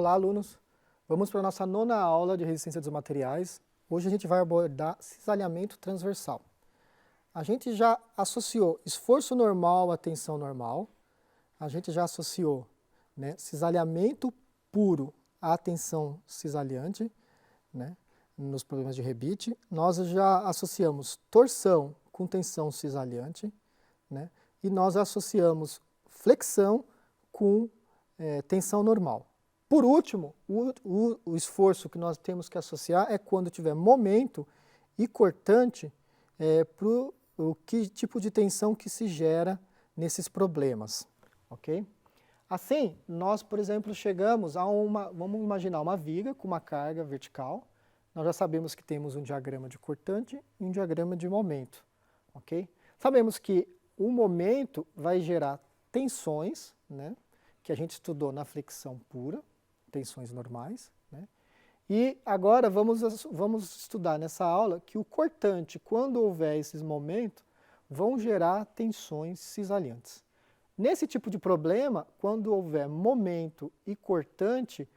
Olá, alunos! Vamos para a nossa 9ª aula de resistência dos materiais. Hoje a gente vai abordar cisalhamento transversal. A gente já associou esforço normal à tensão normal. A gente já associou, né, cisalhamento puro à tensão cisalhante, né, nos problemas de rebite. Nós já associamos torção com tensão cisalhante, né, e nós associamos flexão com tensão normal. Por último, o esforço que nós temos que associar é quando tiver momento e cortante para o que tipo de tensão que se gera nesses problemas, ok? Assim, nós, por exemplo, chegamos a vamos imaginar uma viga com uma carga vertical. Nós já sabemos que temos um diagrama de cortante e um diagrama de momento, ok? Sabemos que o momento vai gerar tensões, né, que a gente estudou na flexão pura, tensões normais, né? E agora vamos estudar nessa aula que o cortante, quando houver esses momentos, vão gerar tensões cisalhantes. Nesse tipo de problema, quando houver momento e cortante,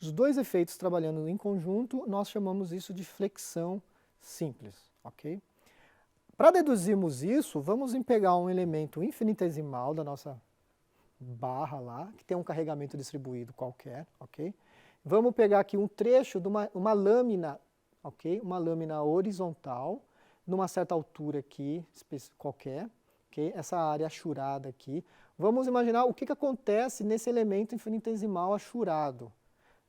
os dois efeitos trabalhando em conjunto, nós chamamos isso de flexão simples, ok? Para deduzirmos isso, vamos pegar um elemento infinitesimal da nossa barra lá, que tem um carregamento distribuído qualquer, ok? Vamos pegar aqui um trecho de uma lâmina, ok? Uma lâmina horizontal, numa certa altura aqui, qualquer, ok? Essa área achurada aqui. Vamos imaginar o que acontece nesse elemento infinitesimal achurado.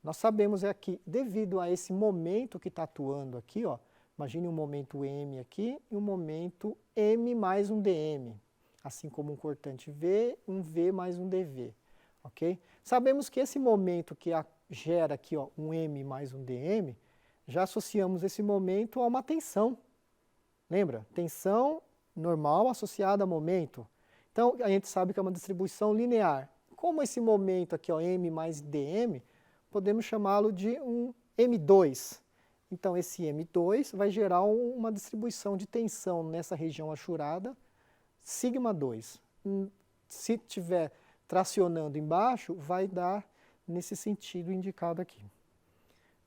Nós sabemos aqui, devido a esse momento que está atuando aqui, ó, imagine um momento M aqui e um momento M mais um dm. Assim como um cortante V, um V mais um dV, ok? Sabemos que esse momento que gera aqui, ó, um M mais um dm, já associamos esse momento a uma tensão. Lembra? Tensão normal associada a momento. Então, a gente sabe que é uma distribuição linear. Como esse momento aqui, ó, M mais dm, podemos chamá-lo de um M2. Então, esse M2 vai gerar uma distribuição de tensão nessa região achurada, sigma 2. Se estiver tracionando embaixo, vai dar nesse sentido indicado aqui.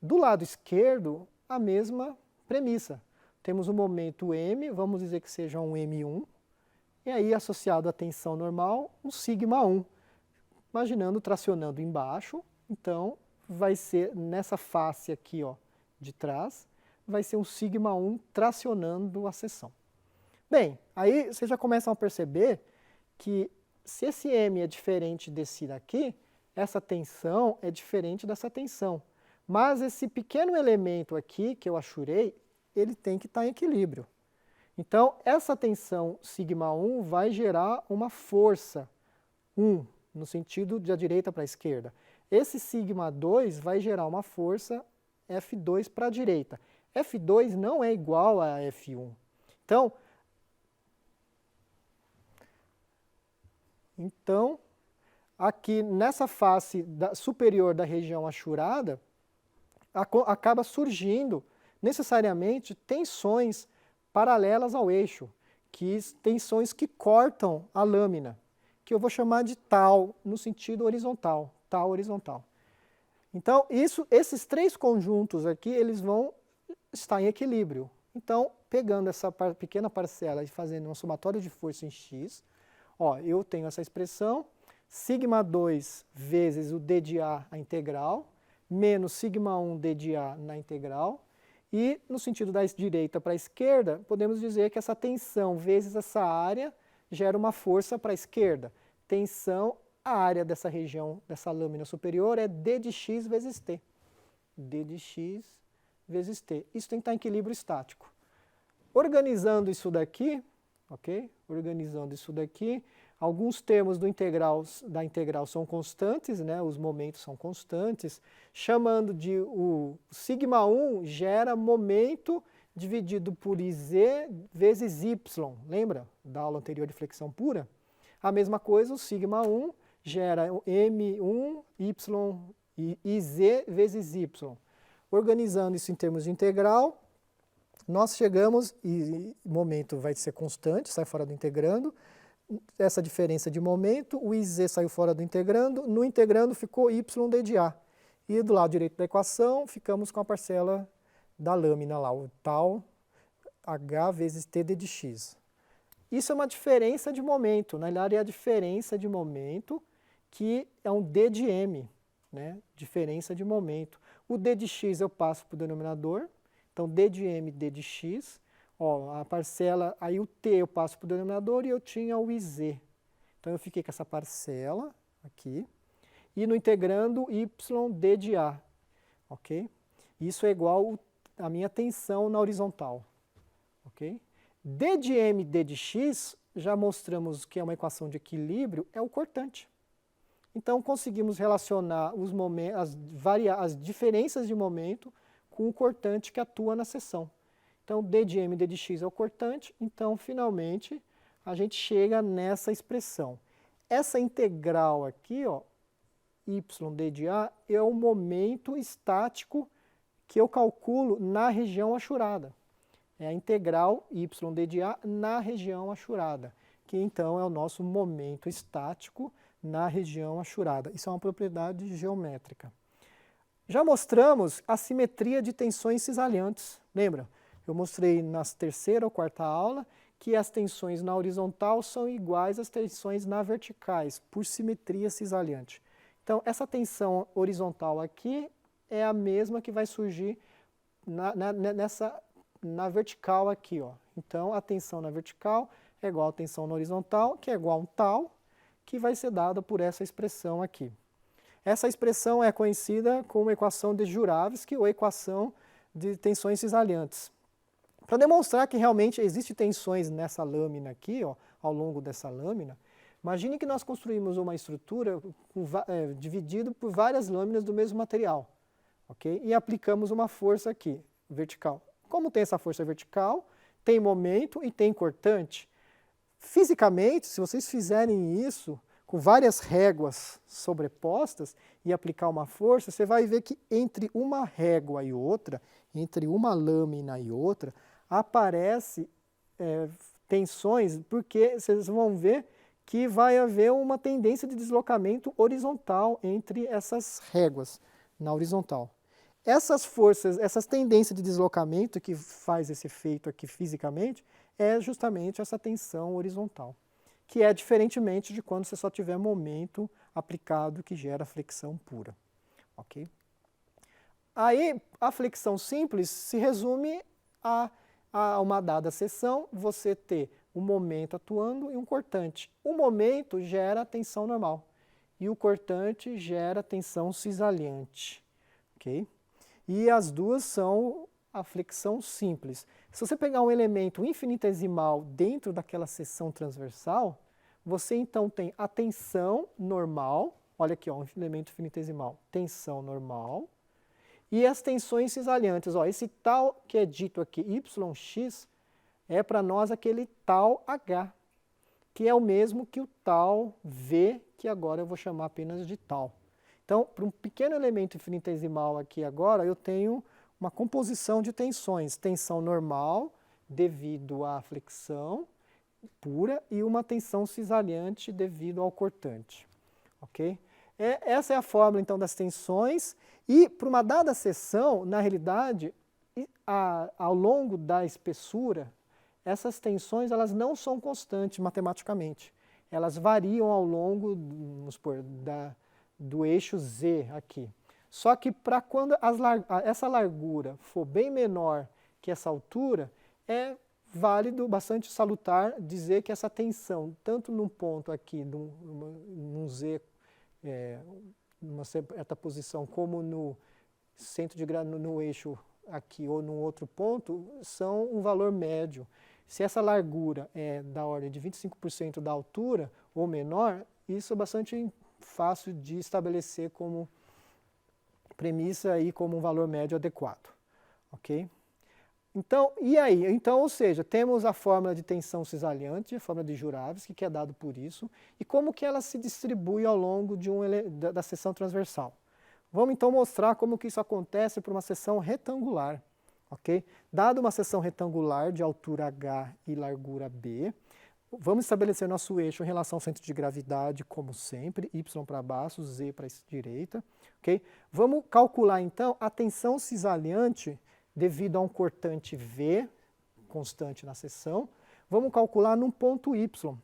Do lado esquerdo, a mesma premissa. Temos um momento M, vamos dizer que seja um M1, e aí associado à tensão normal, um sigma 1. Imaginando tracionando embaixo, então vai ser nessa face aqui, ó, de trás, vai ser um sigma 1 tracionando a seção. Bem, aí vocês já começam a perceber que se esse M é diferente desse daqui, essa tensão é diferente dessa tensão. Mas esse pequeno elemento aqui, que eu achurei, ele tem que estar em equilíbrio. Então, essa tensão sigma 1 vai gerar uma força 1, no sentido da direita para a esquerda. Esse sigma 2 vai gerar uma força F2 para a direita. F2 não é igual a F1. Então, aqui nessa face superior da região achurada, acaba surgindo necessariamente tensões paralelas ao eixo, tensões que cortam a lâmina, que eu vou chamar de tal, no sentido horizontal, tal horizontal. Então, esses três conjuntos aqui, eles vão estar em equilíbrio. Então, pegando essa pequena parcela e fazendo um somatório de força em x, ó, eu tenho essa expressão, sigma 2 vezes o d de A, a integral, menos sigma 1 d de A na integral, e no sentido da direita para a esquerda, podemos dizer que essa tensão vezes essa área gera uma força para a esquerda. Tensão, a área dessa região, dessa lâmina superior é d de x vezes t. d de x vezes t. Isso tem que estar em equilíbrio estático. Organizando isso daqui, ok? Organizando isso daqui, alguns termos da integral são constantes, né? Os momentos são constantes, chamando de o sigma 1 gera momento dividido por iz vezes y, lembra da aula anterior de flexão pura? A mesma coisa, o sigma 1 gera m1 y iz vezes y. Organizando isso em termos de integral, nós chegamos, e o momento vai ser constante, sai fora do integrando, essa diferença de momento, o iz saiu fora do integrando, no integrando ficou y d de A. E do lado direito da equação, ficamos com a parcela da lâmina lá, o tal H vezes Td de x. Isso é uma diferença de momento, na realidade é a diferença de momento, que é um d de m, né? Diferença de momento. O d de x eu passo para o denominador, então d de m, d de x, ó, a parcela, aí o t eu passo para o denominador e eu tinha o iz. Então eu fiquei com essa parcela aqui, e no integrando y d de a, ok? Isso é igual a minha tensão na horizontal, ok? D de m, d de x, já mostramos que é uma equação de equilíbrio, é o cortante. Então conseguimos relacionar os momentos, as diferenças de momento com o cortante que atua na seção. Então d de m, d de x é o cortante, então finalmente a gente chega nessa expressão. Essa integral aqui, ó, y d de a, é o momento estático que eu calculo na região achurada. É a integral y d de a na região achurada, que então é o nosso momento estático na região achurada. Isso é uma propriedade geométrica. Já mostramos a simetria de tensões cisalhantes. Lembra? Eu mostrei na terceira ou quarta aula que as tensões na horizontal são iguais às tensões na verticais, por simetria cisalhante. Então, essa tensão horizontal aqui é a mesma que vai surgir na vertical aqui, ó. Então, a tensão na vertical é igual à tensão na horizontal, que é igual a um tal, que vai ser dada por essa expressão aqui. Essa expressão é conhecida como equação de Juravsky ou equação de tensões cisalhantes. Para demonstrar que realmente existem tensões nessa lâmina aqui, ó, ao longo dessa lâmina, imagine que nós construímos uma estrutura dividida por várias lâminas do mesmo material, ok? E aplicamos uma força aqui, vertical. Como tem essa força vertical, tem momento e tem cortante. Fisicamente, se vocês fizerem isso com várias réguas sobrepostas e aplicar uma força, você vai ver que entre uma régua e outra, entre uma lâmina e outra, aparece tensões, porque vocês vão ver que vai haver uma tendência de deslocamento horizontal entre essas réguas na horizontal. Essas forças, essas tendências de deslocamento que faz esse efeito aqui fisicamente, é justamente essa tensão horizontal, que é diferentemente de quando você só tiver momento aplicado que gera flexão pura, ok? Aí, a flexão simples se resume a uma dada seção, você ter um momento atuando e um cortante. O momento gera tensão normal e o cortante gera tensão cisalhante, ok? E as duas são a flexão simples. Se você pegar um elemento infinitesimal dentro daquela seção transversal, você então tem a tensão normal, olha aqui, ó, um elemento infinitesimal, tensão normal, e as tensões cisalhantes, ó, esse tal que é dito aqui, yx, é para nós aquele tal h, que é o mesmo que o tal v, que agora eu vou chamar apenas de tal. Então, para um pequeno elemento infinitesimal aqui agora, eu tenho uma composição de tensões. Tensão normal, devido à flexão pura, e uma tensão cisalhante devido ao cortante. Ok? Essa é a fórmula, então, das tensões. E, para uma dada seção, na realidade, ao longo da espessura, essas tensões elas não são constantes matematicamente. Elas variam ao longo, vamos supor, do eixo Z aqui. Só que para quando essa largura for bem menor que essa altura, é válido, bastante salutar, dizer que essa tensão, tanto num ponto aqui, num Z, numa certa posição, como no centro de no eixo aqui ou num outro ponto, são um valor médio. Se essa largura é da ordem de 25% da altura ou menor, isso é bastante fácil de estabelecer como premissa e como um valor médio adequado, ok? Então, e aí? Então, ou seja, temos a fórmula de tensão cisalhante, a fórmula de Juravsky, que é dado por isso, e como que ela se distribui ao longo de da seção transversal. Vamos então mostrar como que isso acontece para uma seção retangular, ok? Dado uma seção retangular de altura h e largura b, Vamos estabelecer nosso eixo em relação ao centro de gravidade, como sempre, y para baixo, z para a direita. Okay? Vamos calcular, então, a tensão cisalhante devido a um cortante V, constante na seção. Vamos calcular num ponto y.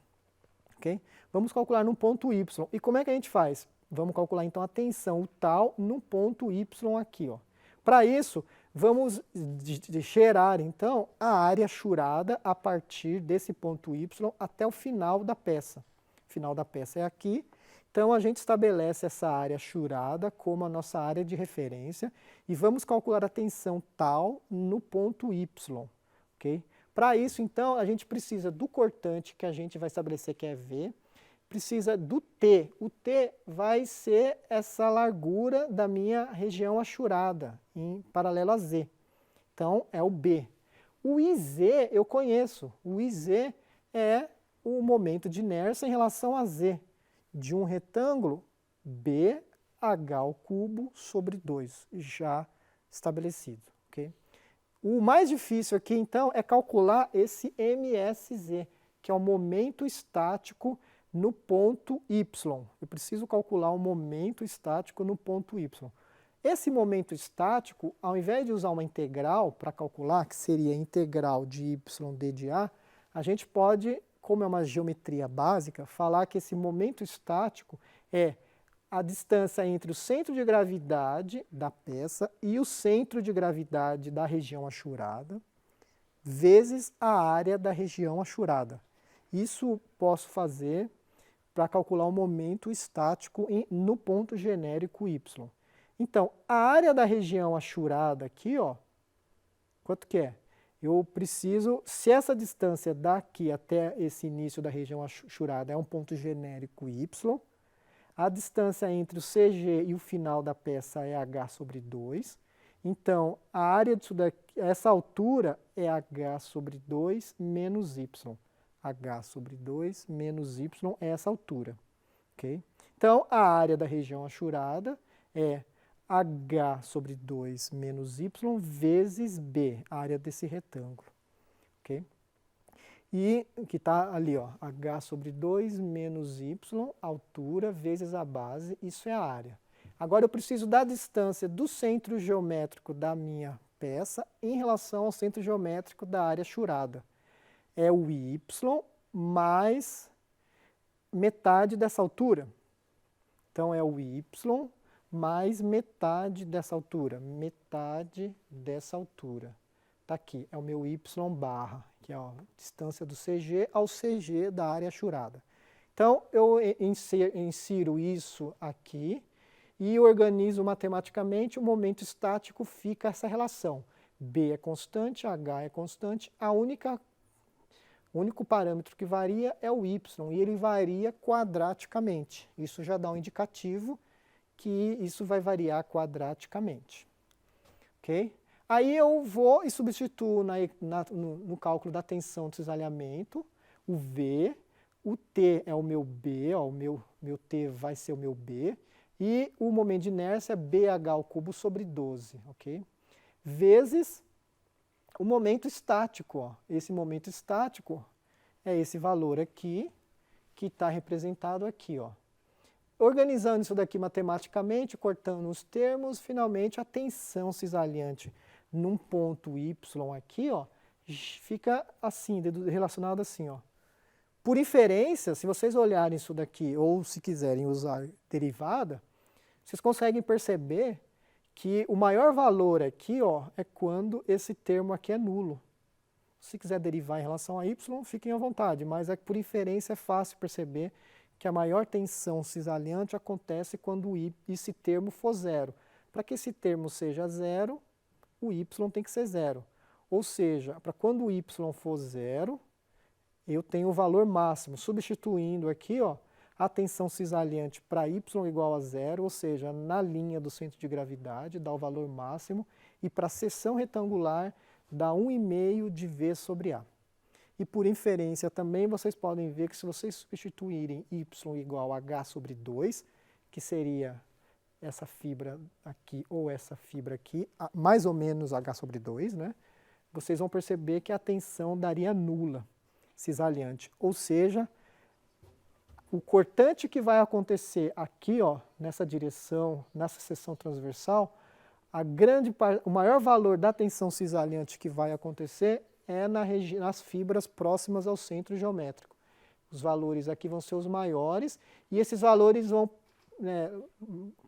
Okay? Vamos calcular num ponto y. E como é que a gente faz? Vamos calcular, então, a tensão, o tal, no ponto y aqui. Para isso, vamos gerar, então, a área churada a partir desse ponto y até o final da peça. O final da peça é aqui. Então, a gente estabelece essa área churada como a nossa área de referência e vamos calcular a tensão tal no ponto y. Okay? Para isso, então, a gente precisa do cortante que a gente vai estabelecer que é V, precisa do T. O T vai ser essa largura da minha região achurada, em paralelo a Z. Então, é o B. O IZ eu conheço. O IZ é o momento de inércia em relação a Z, de um retângulo BH ao cubo sobre 2, já estabelecido. Okay? O mais difícil aqui, então, é calcular esse MSZ, que é o momento estático no ponto Y. Eu preciso calcular o momento estático no ponto Y. Esse momento estático, ao invés de usar uma integral para calcular, que seria a integral de y d de a gente pode, como é uma geometria básica, falar que esse momento estático é a distância entre o centro de gravidade da peça e o centro de gravidade da região achurada, vezes a área da região achurada. Isso posso fazer para calcular o momento estático no ponto genérico y. Então, a área da região achurada aqui, ó, quanto que é? Eu preciso, se essa distância daqui até esse início da região achurada é um ponto genérico y, a distância entre o CG e o final da peça é h sobre 2. Então, a área disso daqui, essa altura é h sobre 2 menos y. h sobre 2 menos y é essa altura. Okay? Então, a área da região achurada é h sobre 2 menos y vezes b, a área desse retângulo. Okay? E que está ali, ó, h sobre 2 menos y, altura, vezes a base, isso é a área. Agora eu preciso da distância do centro geométrico da minha peça em relação ao centro geométrico da área achurada. É o y mais metade dessa altura. Então, é o y mais metade dessa altura. Metade dessa altura. Está aqui, é o meu y barra, que é a distância do CG ao CG da área achurada. Então, eu insiro isso aqui e organizo matematicamente, o momento estático fica essa relação. B é constante, H é constante, o único parâmetro que varia é o y, e ele varia quadraticamente. Isso já dá um indicativo que isso vai variar quadraticamente. Ok? Aí eu vou e substituo no cálculo da tensão de cisalhamento, o V, o T é o meu B, ó, o meu T vai ser o meu B, e o momento de inércia é BH ao cubo sobre 12, ok? Vezes o momento estático, ó. Esse momento estático é esse valor aqui, que está representado aqui, ó. Organizando isso daqui matematicamente, cortando os termos, finalmente a tensão cisalhante num ponto Y aqui, ó, fica assim, relacionado assim, ó. Por inferência, se vocês olharem isso daqui, ou se quiserem usar derivada, vocês conseguem perceber que o maior valor aqui, ó, é quando esse termo aqui é nulo. Se quiser derivar em relação a y, fiquem à vontade, mas por inferência é fácil perceber que a maior tensão cisalhante acontece quando esse termo for zero. Para que esse termo seja zero, o y tem que ser zero. Ou seja, para quando o y for zero, eu tenho o valor máximo, substituindo aqui, ó, a tensão cisalhante para y igual a zero, ou seja, na linha do centro de gravidade, dá o valor máximo, e para a seção retangular, dá 1,5 de V sobre A. E por inferência também, vocês podem ver que se vocês substituírem y igual a h sobre 2, que seria essa fibra aqui ou essa fibra aqui, mais ou menos h sobre 2, né? Vocês vão perceber que a tensão daria nula. cisalhante. Ou seja, o cortante que vai acontecer aqui, ó, nessa direção, nessa seção transversal, o maior valor da tensão cisalhante que vai acontecer é nas fibras próximas ao centro geométrico. Os valores aqui vão ser os maiores e esses valores vão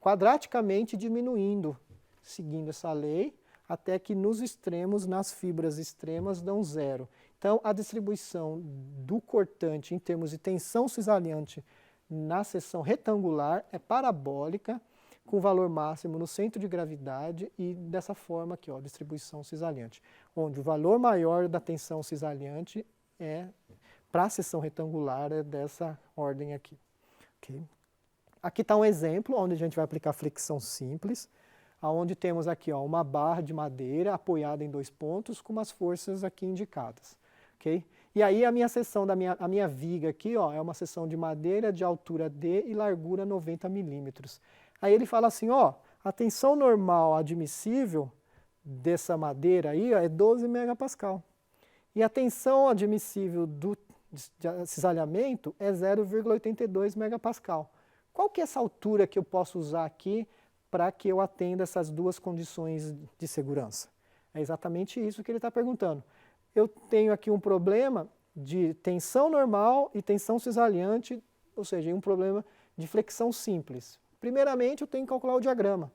quadraticamente diminuindo, seguindo essa lei, até que nos extremos, nas fibras extremas, dão zero. Então, a distribuição do cortante em termos de tensão cisalhante na seção retangular é parabólica, com valor máximo no centro de gravidade e dessa forma aqui, ó, distribuição cisalhante, onde o valor maior da tensão cisalhante para a seção retangular é dessa ordem aqui. Okay? Aqui está um exemplo onde a gente vai aplicar flexão simples, onde temos aqui, ó, uma barra de madeira apoiada em 2 pontos com umas forças aqui indicadas. Okay? E aí a minha seção, a minha viga aqui, ó, é uma seção de madeira de altura D e largura 90 milímetros. Aí ele fala assim, ó, a tensão normal admissível dessa madeira aí, ó, é 12 megapascal. E a tensão admissível do cisalhamento é 0,82 megapascal. Qual que é essa altura que eu posso usar aqui para que eu atenda essas duas condições de segurança? É exatamente isso que ele está perguntando. Eu tenho aqui um problema de tensão normal e tensão cisalhante, ou seja, um problema de flexão simples. Primeiramente, eu tenho que calcular o diagrama.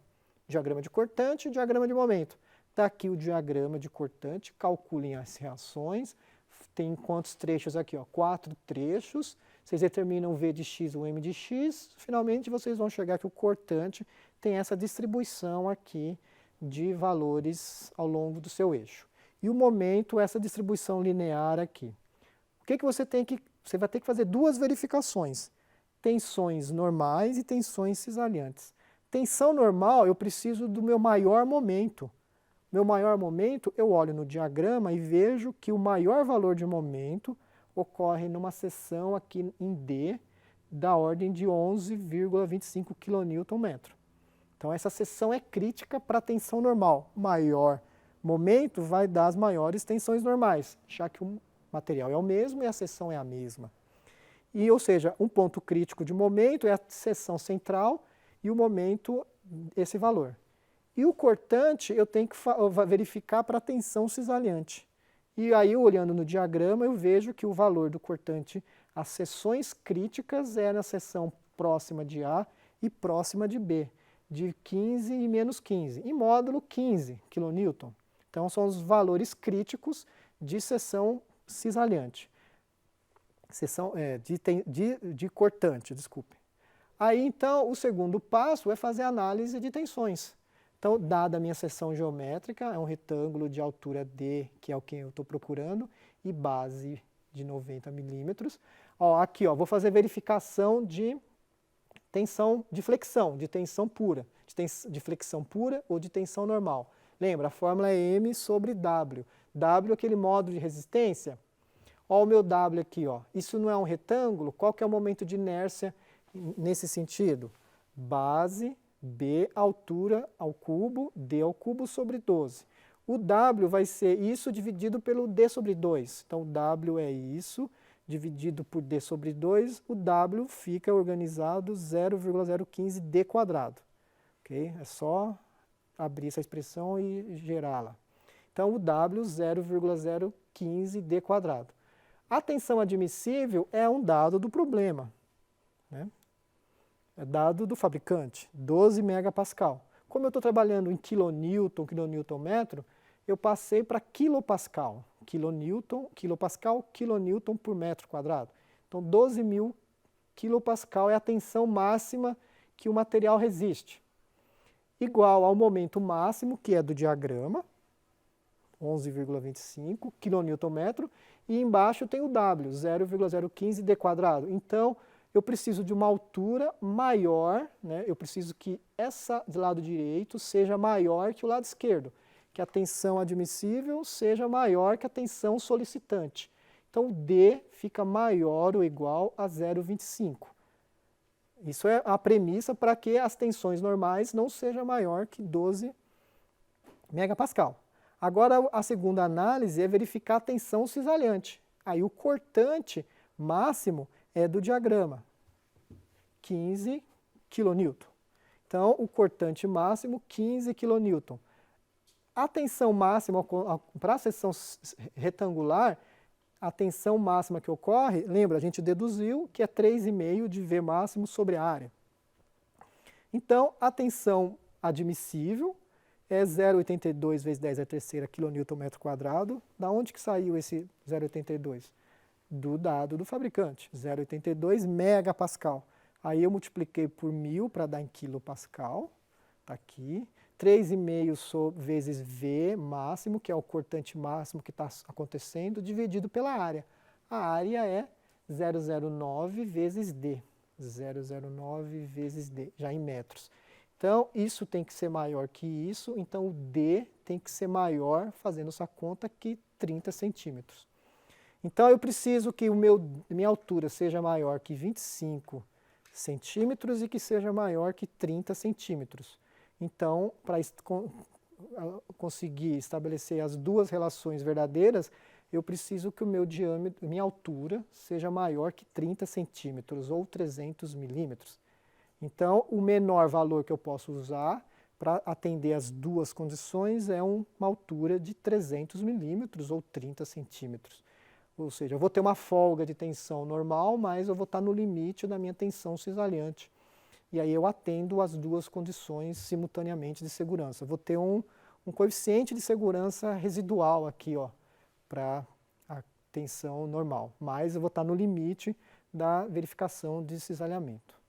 Diagrama de cortante e diagrama de momento. Está aqui o diagrama de cortante, calculem as reações. Tem quantos trechos aqui? Ó? 4 trechos. Vocês determinam o V de x e o M de x. Finalmente, vocês vão chegar que o cortante tem essa distribuição aqui de valores ao longo do seu eixo. E o momento, essa distribuição linear aqui. O que você tem que... Você vai ter que fazer 2 verificações. Tensões normais e tensões cisalhantes. Tensão normal, eu preciso do meu maior momento. Meu maior momento, eu olho no diagrama e vejo que o maior valor de momento ocorre numa seção aqui em D, da ordem de 11,25 kN/m. Então essa seção é crítica para a tensão normal. Maior momento vai dar as maiores tensões normais, já que o material é o mesmo e a seção é a mesma. E, ou seja, um ponto crítico de momento é a seção central e o momento, esse valor. E o cortante eu tenho que verificar para a tensão cisalhante. E aí, olhando no diagrama, eu vejo que o valor do cortante, as seções críticas é na seção próxima de A e próxima de B, de 15 e menos 15, em módulo 15 kN. Então, são os valores críticos de seção cisalhante. De cortante, desculpe. Aí, então, o segundo passo é fazer a análise de tensões. Então, dada a minha seção geométrica, é um retângulo de altura D, que é o que eu estou procurando, e base de 90 milímetros. Aqui, ó, vou fazer verificação de tensão, de flexão, de tensão pura, de flexão pura ou de tensão normal. Lembra, a fórmula é M sobre W. W é aquele módulo de resistência. Olha o meu W aqui, ó. Isso não é um retângulo? Qual que é o momento de inércia nesse sentido? Base, B, altura ao cubo, D ao cubo sobre 12. O W vai ser isso dividido pelo D sobre 2. Então, o W é isso, dividido por D sobre 2. O W fica organizado 0,015 D quadrado. Okay? É só abrir essa expressão e gerá-la. Então, o W, 0,015 D quadrado. A tensão admissível é um dado do problema, né? É dado do fabricante, 12 megapascal. Como eu estou trabalhando em quilonewton, quilonewton-metro, eu passei para quilopascal. Quilopascal, quilonewton por metro quadrado. Então, 12.000 quilopascal é a tensão máxima que o material resiste. Igual ao momento máximo, que é do diagrama, 11,25 kN/m, e embaixo tem o W, 0,015 D quadrado. Então, eu preciso de uma altura maior, né? Eu preciso que essa do lado direito seja maior que o lado esquerdo, que a tensão admissível seja maior que a tensão solicitante. Então, o D fica maior ou igual a 0,25. Isso é a premissa para que as tensões normais não sejam maior que 12 megapascal. Agora, a segunda análise é verificar a tensão cisalhante. Aí o cortante máximo é do diagrama, 15 kN. Então, o cortante máximo, 15 kN. A tensão máxima para a seção retangular, a tensão máxima que ocorre, lembra, a gente deduziu que é 3,5 de V máximo sobre a área. Então, a tensão admissível é 0,82 vezes 10 à terceira kN/m². Da onde que saiu esse 0,82? Do dado do fabricante, 0,82 megapascal. Aí eu multipliquei por 1000 para dar em quilopascal, está aqui. 3,5 vezes V máximo, que é o cortante máximo que está acontecendo, dividido pela área. A área é 009 vezes D. 009 vezes D, já em metros. Então, isso tem que ser maior que isso, então o D tem que ser maior, fazendo essa conta, que 30 centímetros. Então, eu preciso que minha altura seja maior que 25 centímetros e que seja maior que 30 centímetros. Então, para conseguir estabelecer as duas relações verdadeiras, eu preciso que o meu diâmetro, minha altura, seja maior que 30 centímetros ou 300 milímetros. Então, o menor valor que eu posso usar para atender as duas condições é uma altura de 300 milímetros ou 30 centímetros. Ou seja, eu vou ter uma folga de tensão normal, mas eu vou estar no limite da minha tensão cisalhante. E aí eu atendo as duas condições simultaneamente de segurança. Vou ter um coeficiente de segurança residual aqui, ó, para a tensão normal, mas eu vou estar no limite da verificação de cisalhamento.